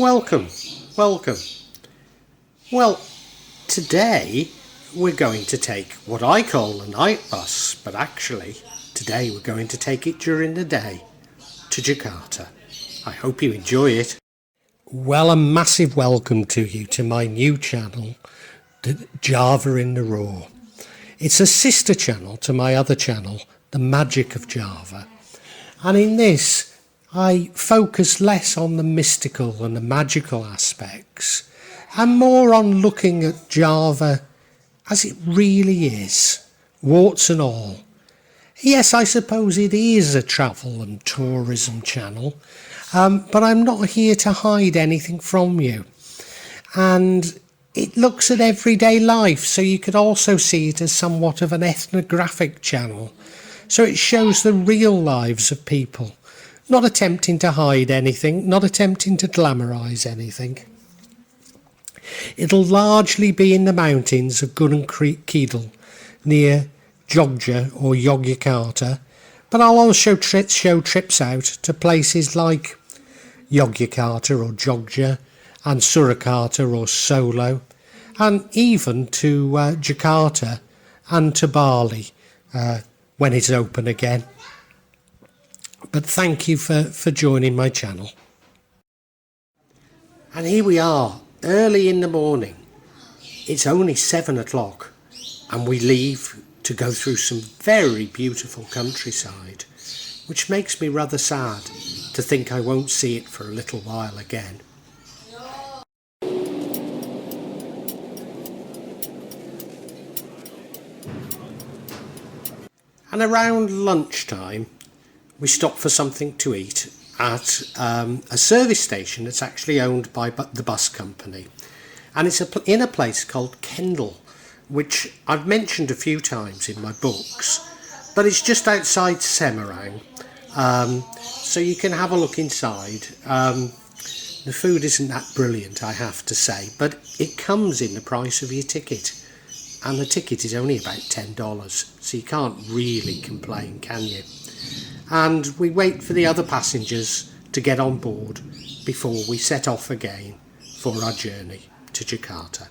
Welcome, welcome. Well, today we're going to take what I call the night bus, but actually today we're going to take it during the day to Jakarta. I hope you enjoy it. Well, a massive welcome to you to my new channel, Java in the Raw. It's a sister channel to my other channel, The Magic of Java. And in this, I focus less on the mystical and the magical aspects and more on looking at Java as it really is, warts and all. Yes, I suppose it is a travel and tourism channel, but I'm not here to hide anything from you. And it looks at everyday life, so you could also see it as somewhat of an ethnographic channel. So it shows the real lives of people. Not attempting to hide anything, not attempting to glamorise anything. It'll largely be in the mountains of Gunung Kidul, near Jogja or Yogyakarta, but I'll also show trips out to places like Yogyakarta or Jogja, and Surakarta or Solo, and even to Jakarta and to Bali when it's open again. But thank you for joining my channel. And here we are, early in the morning. It's only 7 o'clock and we leave to go through some very beautiful countryside, which makes me rather sad to think I won't see it for a little while again. And around lunchtime, we stop for something to eat at a service station that's actually owned by the bus company. And it's in a place called Kendal, which I've mentioned a few times in my books, but it's just outside Semarang, so you can have a look inside. The food isn't that brilliant, I have to say, but it comes in the price of your ticket. And the ticket is only about $10, so you can't really complain, can you? And we wait for the other passengers to get on board before we set off again for our journey to Jakarta.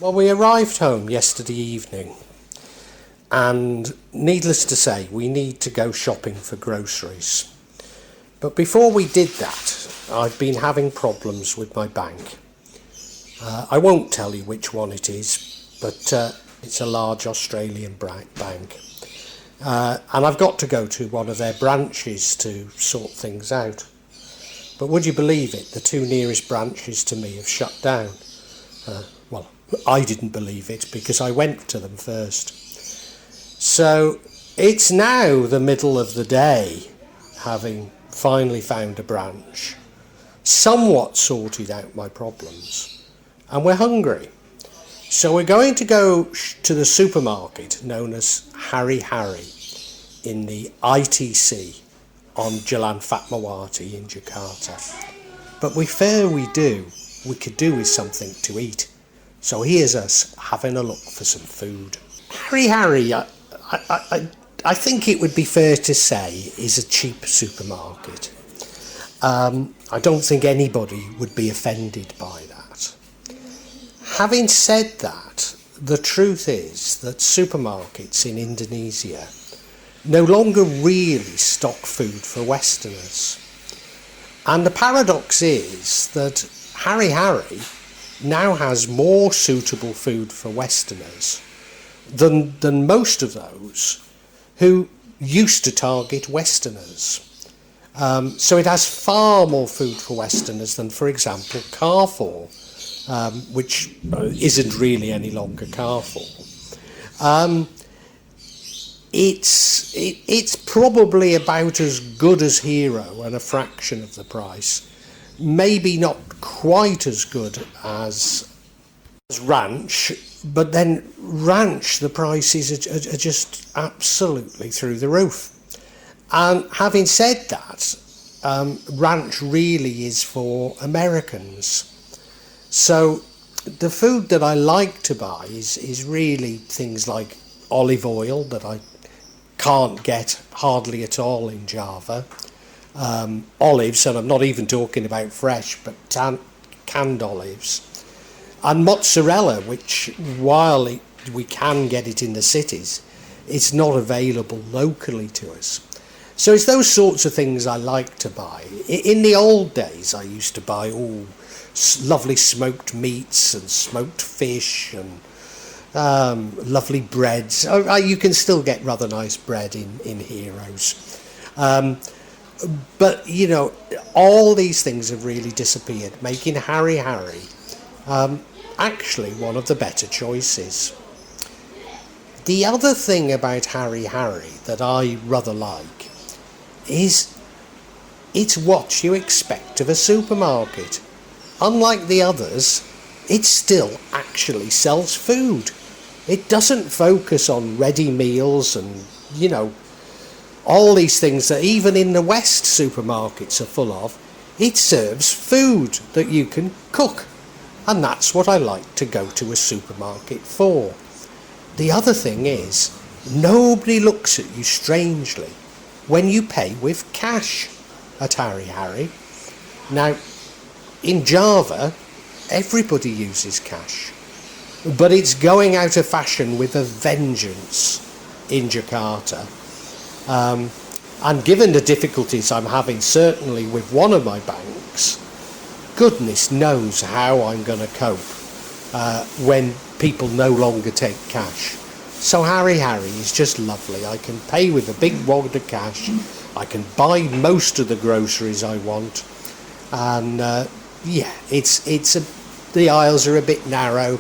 Well, we arrived home yesterday evening, and needless to say, we need to go shopping for groceries. But before we did that, I've been having problems with my bank. I won't tell you which one it is, but it's a large Australian bank. And I've got to go to one of their branches to sort things out. But would you believe it, the 2 nearest branches to me have shut down. Well, I didn't believe it because I went to them first. So it's now the middle of the day, having finally found a branch, somewhat sorted out my problems, and we're hungry. So we're going to go to the supermarket known as Harry in the ITC on Jalan Fatmawati in Jakarta. But we could do with something to eat. So here's us having a look for some food. Harry, I think it would be fair to say, is a cheap supermarket. I don't think anybody would be offended by that. Having said that, the truth is that supermarkets in Indonesia no longer really stock food for Westerners. And the paradox is that Harry now has more suitable food for Westerners than most of those who used to target Westerners. So it has far more food for Westerners than, for example, Carrefour, which isn't really any longer Carrefour. It's probably about as good as Hero and a fraction of the price. Maybe not quite as good as Ranch, but then Ranch, the prices are just absolutely through the roof. And having said that, Ranch really is for Americans. So the food that I like to buy is really things like olive oil that I can't get hardly at all in Java, olives, and I'm not even talking about fresh, but canned olives, and mozzarella, which while we can get it in the cities, it's not available locally to us. So it's those sorts of things I like to buy. In the old days, I used to buy lovely smoked meats and smoked fish and lovely breads. You can still get rather nice bread in Heroes. But, you know, all these things have really disappeared, making Harry actually one of the better choices. The other thing about Harry that I rather like is it's what you expect of a supermarket. Unlike the others, it still actually sells food. It doesn't focus on ready meals and, you know, all these things that even in the West supermarkets are full of. It serves food that you can cook. And that's what I like to go to a supermarket for. The other thing is, nobody looks at you strangely when you pay with cash at Harry. Now, in Java, everybody uses cash. But it's going out of fashion with a vengeance in Jakarta. And given the difficulties I'm having, certainly with one of my banks, goodness knows how I'm going to cope when people no longer take cash. So Harry is just lovely. I can pay with a big wad of cash. I can buy most of the groceries I want. And the aisles are a bit narrow.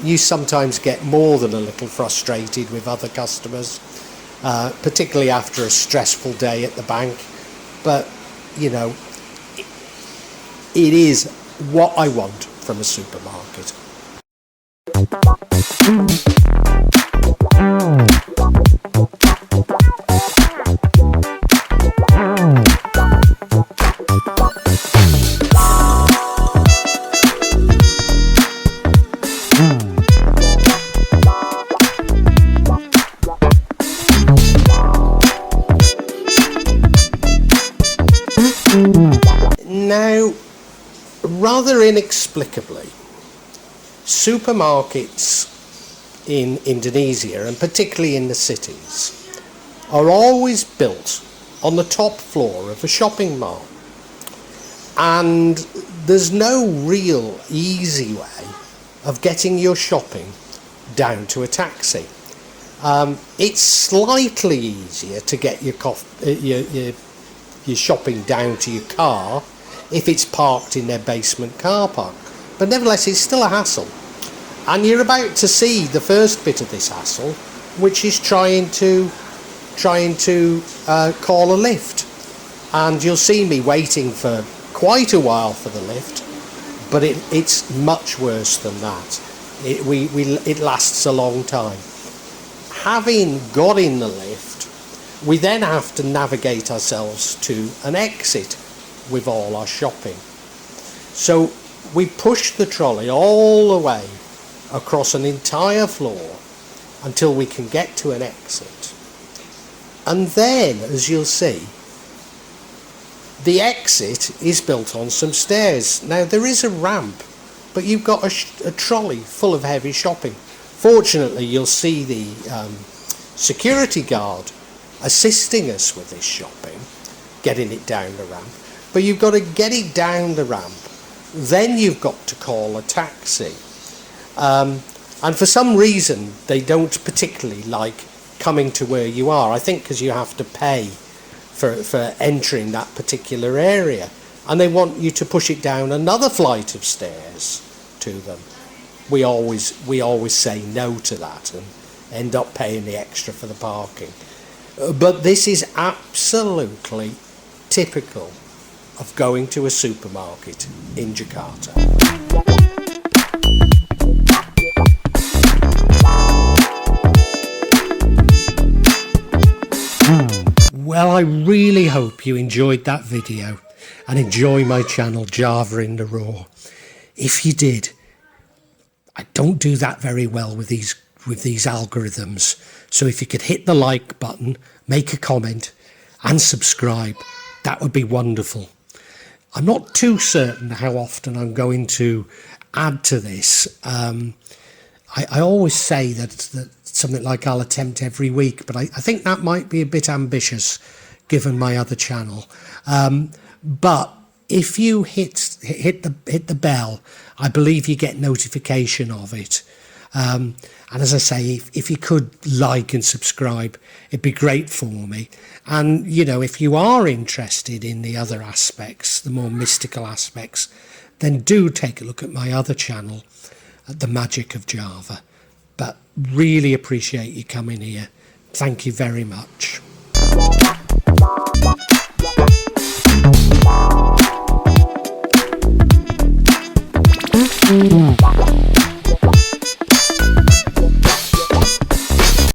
You sometimes get more than a little frustrated with other customers, particularly after a stressful day at the bank. But, you know, it is what I want from a supermarket. Now, rather inexplicably, supermarkets in Indonesia, and particularly in the cities, are always built on the top floor of a shopping mall. And there's no real easy way of getting your shopping down to a taxi. It's slightly easier to get your shopping down to your car if it's parked in their basement car park, but nevertheless it's still a hassle. And you're about to see the first bit of this hassle, which is trying to call a lift, and you'll see me waiting for quite a while for the lift, but it's much worse than that. It lasts a long time. Having got in the lift, We then have to navigate ourselves to an exit with all our shopping. So we push the trolley all the way across an entire floor until we can get to an exit. And then, as you'll see, the exit is built on some stairs. Now there is a ramp, but you've got a trolley full of heavy shopping. Fortunately, you'll see the security guard assisting us with this shopping, getting it down the ramp. But you've got to get it down the ramp, then you've got to call a taxi. And for some reason, they don't particularly like coming to where you are. I think because you have to pay for entering that particular area, and they want you to push it down another flight of stairs to them. We always say no to that and end up paying the extra for the parking. But this is absolutely typical of going to a supermarket in Jakarta. Well, I really hope you enjoyed that video and enjoy my channel Java in the Raw. If you did, I don't do that very well with these algorithms, so if you could hit the like button, make a comment and subscribe, that would be wonderful. I'm not too certain how often I'm going to add to this. I always say that something like I'll attempt every week, but I think that might be a bit ambitious given my other channel. But if you hit the bell, I believe you get notification of it. And as I say, if you could like and subscribe, it'd be great for me. And, you know, if you are interested in the other aspects, the more mystical aspects, then do take a look at my other channel, The Magic of Java. But really appreciate you coming here. Thank you very much.